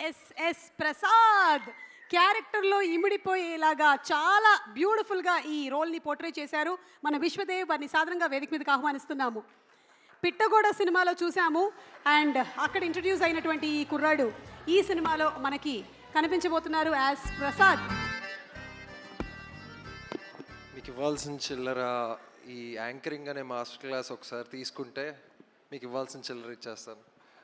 SS Prasad క్యారెక్టర్లో ఇమిడిపోయేలాగా చాలా బ్యూటిఫుల్గా ఈ రోల్ని పోర్ట్రే చేశారు. మన విశ్వదేవ్ వారిని సాధారణంగా వేదిక మీదకి ఆహ్వానిస్తున్నాము. పిట్టగోడ సినిమాలో చూసాము అండ్ అక్కడ ఇంట్రడ్యూస్ అయినటువంటి ఈ కుర్రాడు ఈ సినిమాలో మనకి కనిపించబోతున్నారు యాజ్ ప్రసాద్. మీకు ఇవ్వాల్సిన చిల్లర ఈ యాంకరింగ్ అనే మాస్టర్ క్లాస్ ఒకసారి తీసుకుంటే మీకు ఇవ్వాల్సిన చిల్లర ఇచ్చేస్తాను.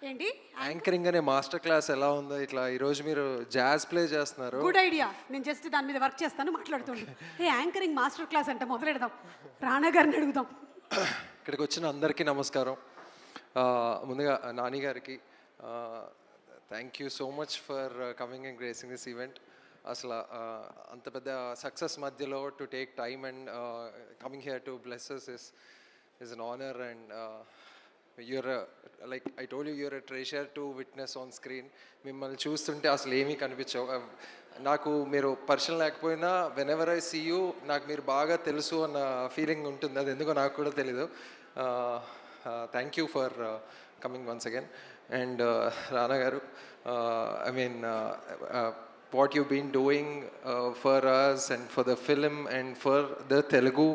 ఏంటి యాంకరింగ్ అనే మాస్టర్ క్లాస్ ఎలా ఉందో ఇట్లా ఈరోజు మీరు జాజ్ ప్లే చేస్తున్నారు. Good idea. నేను జస్ట్ దాని మీద వర్క్ చేస్తాను, మాట్లాడుతుండే. ఏ యాంకరింగ్ మాస్టర్ క్లాస్ అంటే మొదలెడదాం. రాణా గారిని అడుగుదాం. ఇక్కడికి వచ్చిన అందరికీ నమస్కారం. ముందుగా నాని గారికి thank you so much for coming and gracing this event. అసలు అంత పెద్ద సక్సెస్ మధ్యలో to take time and coming here to blesses is an honour and you're like I told you're a treasure to witness on screen. మిమ్మల్ని చూస్తుంటే అసలు ఏమీ కనిపించవు. నాకు మీరు పర్సనల్ లేకపోయినా whenever I see you నాకు మీరు బాగా తెలుసు అన్న ఫీలింగ్ ఉంటుంది. అది ఎందుకో నాకు కూడా తెలీదు. Thank you for coming once again. And Rana garu, I mean what you've been doing for us and for the film and for the Telugu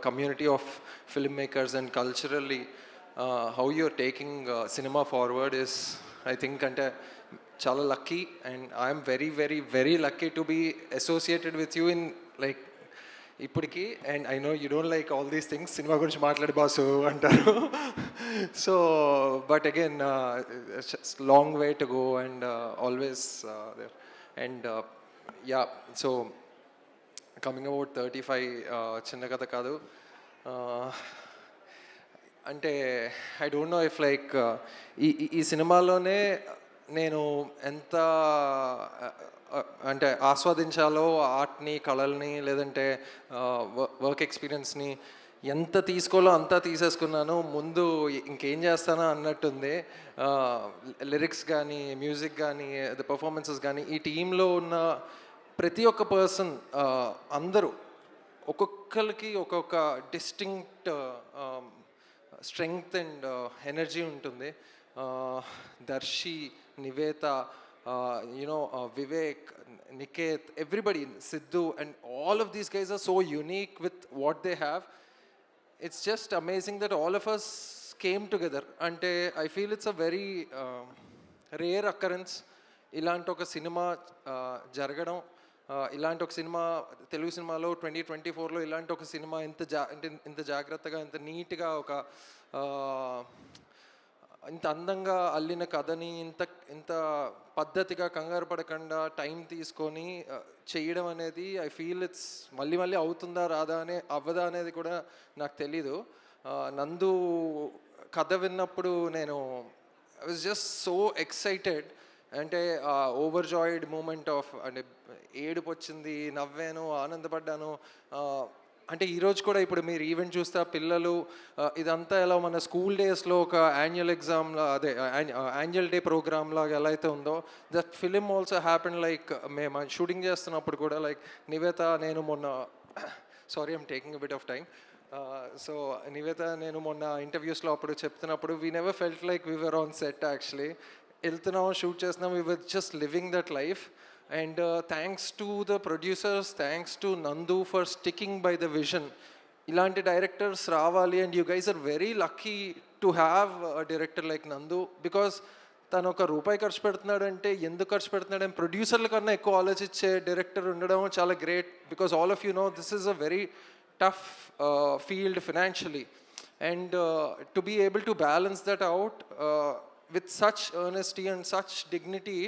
community of filmmakers and culturally how you're taking cinema forward is, I think, ante chala lucky, and I am very very very lucky to be associated with you in like ఇప్పటికి. And I know you don't like all these things, cinema గురించి మాట్లాడి boss అంటారు. So but again long way to go and always there. And yeah, so coming about 35 చిన్న కథ కాదు. అంటే I don't know if like ఈ సినిమాలోనే నేను ఎంత అంటే ఆస్వాదించాలో ఆర్ట్ని, కళల్ని, లేదంటే వర్క్ ఎక్స్పీరియన్స్ని ఎంత తీసుకోవాలో అంతా తీసేసుకున్నాను. ముందు ఇంకేం చేస్తానో అన్నట్టుంది. లిరిక్స్ కానీ, మ్యూజిక్ కానీ, ద పర్ఫార్మెన్సెస్ కానీ, ఈ టీంలో ఉన్న ప్రతి ఒక్క పర్సన్ అందరూ ఒక్కొక్కరికి ఒక్కొక్క డిస్టింక్ట్ స్ట్రెంగ్త్ అండ్ ఎనర్జీ ఉంటుంది. Darsi, Nivetha, Vivek, Niket, everybody, Sidhu, and all of these guys are so unique with what they have. It's just amazing that all of us came together. And I feel it's a very rare occurrence. ఇలాంటి ఒక cinema జరగడం, ఇలాంటి ఒక cinema Telugu సినిమాలో 2024లో ఇలాంటి ఒక cinema ఇంత జాగ్రత్తగా, ఇంత నీట్గా, ఒక ఇంత అందంగా అల్లిన కథని ఇంత పద్ధతిగా కంగారు పడకుండా టైం తీసుకొని చేయడం అనేది ఐ ఫీల్ ఇట్స్ మళ్ళీ అవుతుందా రాదా అవ్వదా అనేది కూడా నాకు తెలీదు. నందు కథ విన్నప్పుడు నేను I was just so excited. అంటే ఓవర్ జాయిడ్ మూమెంట్ ఆఫ్, అంటే ఏడుపు వచ్చింది, నవ్వాను, ఆనందపడ్డాను. అంటే ఈరోజు కూడా ఇప్పుడు మీరు ఈవెంట్ చూస్తే పిల్లలు ఇదంతా ఎలా మన స్కూల్ డేస్లో ఒక యాన్యువల్ ఎగ్జామ్లా, అదే యాన్యువల్ డే ప్రోగ్రామ్ లాగా ఎలా అయితే ఉందో, that film also happen. Like మేము షూటింగ్ చేస్తున్నప్పుడు కూడా లైక్ నివేత, నేను మొన్న sorry I'm taking a bit of time. So Nivetha, నేను మొన్న ఇంటర్వ్యూస్లో అప్పుడు చెప్తున్నప్పుడు we never felt like we were on set. Actually వెళ్తున్నాం, షూట్ చేస్తున్నాం, we were just living that life. And thanks to the producers, thanks to Nandu for sticking by the vision. Ilanti directors ravali, and you guys are very lucky to have a director like Nandu, because tanu oka రూపాయి ఖర్చు పెడుతున్నాడంటే ఎందుకు ఖర్చు పెడుతున్నాడని ప్రొడ్యూసర్ల కన్నా ఎక్కువ ఆలోచించే director ఉండడం చాలా great. Because all of you know this is a very tough field financially, and to be able to balance that out with such earnesty and such dignity,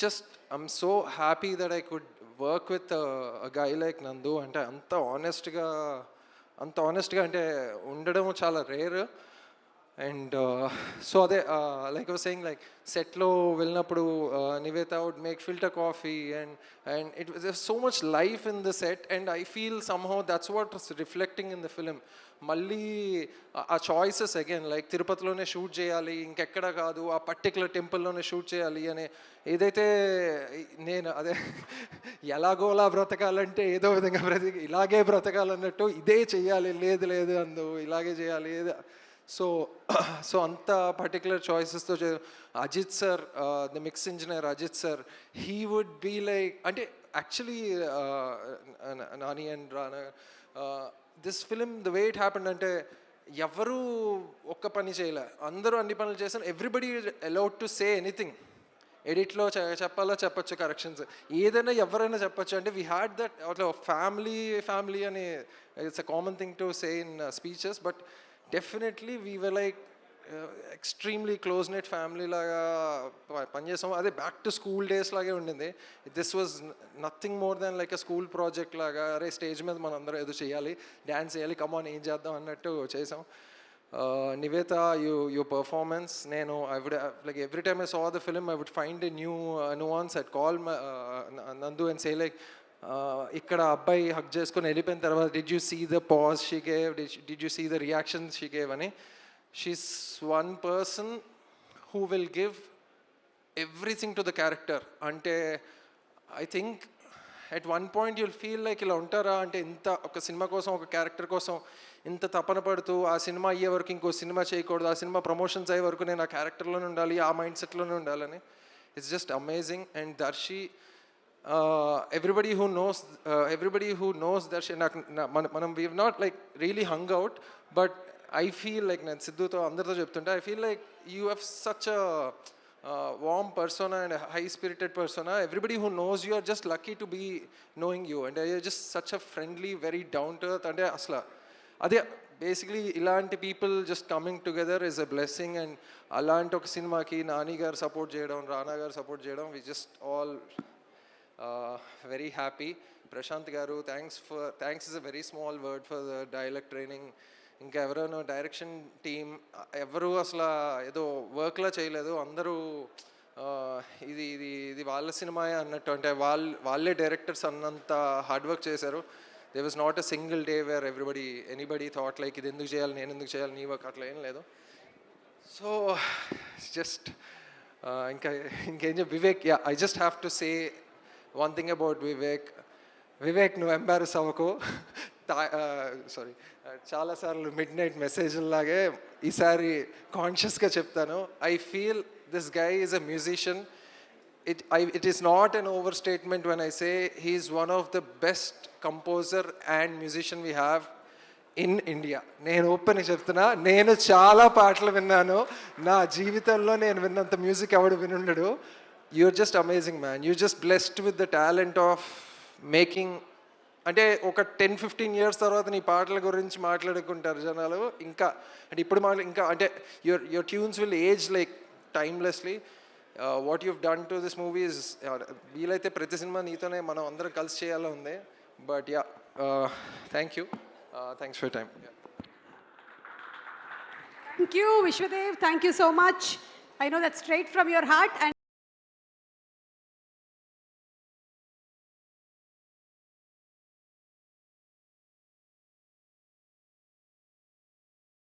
just I'm so happy that I could work with a guy like Nandu. అంటే అంత ఆనెస్ట్గా అంటే ఉండడం చాలా rare. And so అదే like I was saying, like సెట్లో వెళ్ళినప్పుడు Nivetha would make filter coffee and it was so much life in the set, and I feel somehow that's what was reflecting in the film. మళ్ళీ ఆ choices again, like తిరుపతిలోనే shoot చేయాలి, ఇంకెక్కడ కాదు, ఆ particular టెంపుల్లోనే shoot చేయాలి అని ఏదైతే నేను అదే ఎలాగోలా బ్రతకాలంటే ఏదో విధంగా ఇలాగే బ్రతకాలన్నట్టు ఇదే చెయ్యాలి, లేదు అందు ఇలాగే చేయాలి. సో సో అంత పర్టికులర్ చాయిసెస్తో Ajith sir, the mix engineer Ajith sir, he would be like, అంటే actually Nani and Rana, this film the way it happened అంటే ఎవరు ఒక్క పని చేయలే, అందరూ అన్ని పనులు చేశారు. Everybody allowed to say anything. ఎడిట్లో చెప్పాలో చెప్పొచ్చు, కరెక్షన్స్ ఏదైనా ఎవరైనా చెప్పొచ్చు. అంటే వీ హ్యాడ్ దట్ అట్లా ఫ్యామిలీ అని it's a common thing to say in speeches, but definitely we were like extremely close net family లాగా పనిచేసాము. అదే బ్యాక్ టు స్కూల్ డేస్ లాగే ఉండింది. This was nothing more than like a school project లాగా. అరే stage మీద మనం అందరూ ఏదో చేయాలి, డ్యాన్స్ చేయాలి, కమాన్ ఏం చేద్దాం అన్నట్టు చేసాం. నివేత, your performance, నేను I would like every time I saw the film I would find a new nuance. I'd call Nandu and say like, ఇక్కడ అబ్బాయి హక్ చేసుకొని వెళ్ళిపోయిన తర్వాత did you see the pause she gave, did you see the reactions she gave అని. She's one person who will give everything to the character. అంటే I think at one point you'll feel like ఇలా ఉంటారా అంటే, ఇంత ఒక cinema కోసం ఒక character కోసం ఇంత తపన పడుతూ ఆ సినిమా అయ్యే వరకు ఇంకో సినిమా చేయకూడదు, ఆ సినిమా ప్రమోషన్స్ అయ్యే వరకు నేను ఆ క్యారెక్టర్లోనే ఉండాలి, ఆ మైండ్ సెట్లోనే ఉండాలని. It's just amazing. And Darshi, everybody who knows Darshi, నాకు మనం we have not like really hung out, but I feel like, నేను సిద్ధుతో అందరితో చెప్తుంటే I feel like you have such a warm persona and a high-spirited persona. Everybody who knows you are just lucky to be knowing you, and you're just such a friendly, very down-to-earth. And asla అదే basically ఇలాంటి people just coming together is a blessing. And అలాంటి ఒక సినిమాకి నాని గారు support చేయడం, రానా garu support చేయడం, we just all very happy. Prashanth garu, thanks is a very small word for the dialogue training. ఇంకా ఎవరైనా డైరెక్షన్ టీమ్ ఎవరు అసలు ఏదో వర్క్లా చేయలేదు, అందరూ ఇది ఇది ఇది వాళ్ళ సినిమాయే అన్నట్టు, అంటే వాళ్ళే డైరెక్టర్స్ అన్నంత హార్డ్ వర్క్ చేశారు. They was not a single day where anybody thought like ఇది ఎందుకు చేయాలి, నేను ఎందుకు చేయాలి, నీ వర్క్, అట్లా ఏం లేదు. సో జస్ట్ ఇంకేం చెప్పి Vivek, I just have to say one thing about Vivek, నువ్వు ఎంబారస్ అవ్వకు. సారీ, చాలాసార్లు మిడ్ నైట్ మెసేజ్లాగే ఈసారి కాన్షియస్గా చెప్తాను. I feel this guy is a musician. It is not an overstatement when I say he is one of the best composer and musician we have in India. నేను open చెప్తున్నా, నేను చాలా పాటలు విన్నాను నా జీవితంలో, నేను విన్నంత మ్యూజిక్ ఎవడు వినుండడు. You're just amazing man. You just blessed with the talent of making. అంటే ఒక 10-15 years తర్వాత నీ పాటల గురించి మాట్లాడుకుంటారు జనాలు. ఇంకా అంటే ఇప్పుడు ఇంకా అంటే your tunes will age like timelessly. What you've done to this movie is, వీలైతే ప్రతి సినిమా నీతోనే మనం అందరం కలిసి చేయాలో ఉంది. But yeah, thank you, thanks for time. Thank you, Vishwadev. Thank you so much. I know that's straight from your heart. And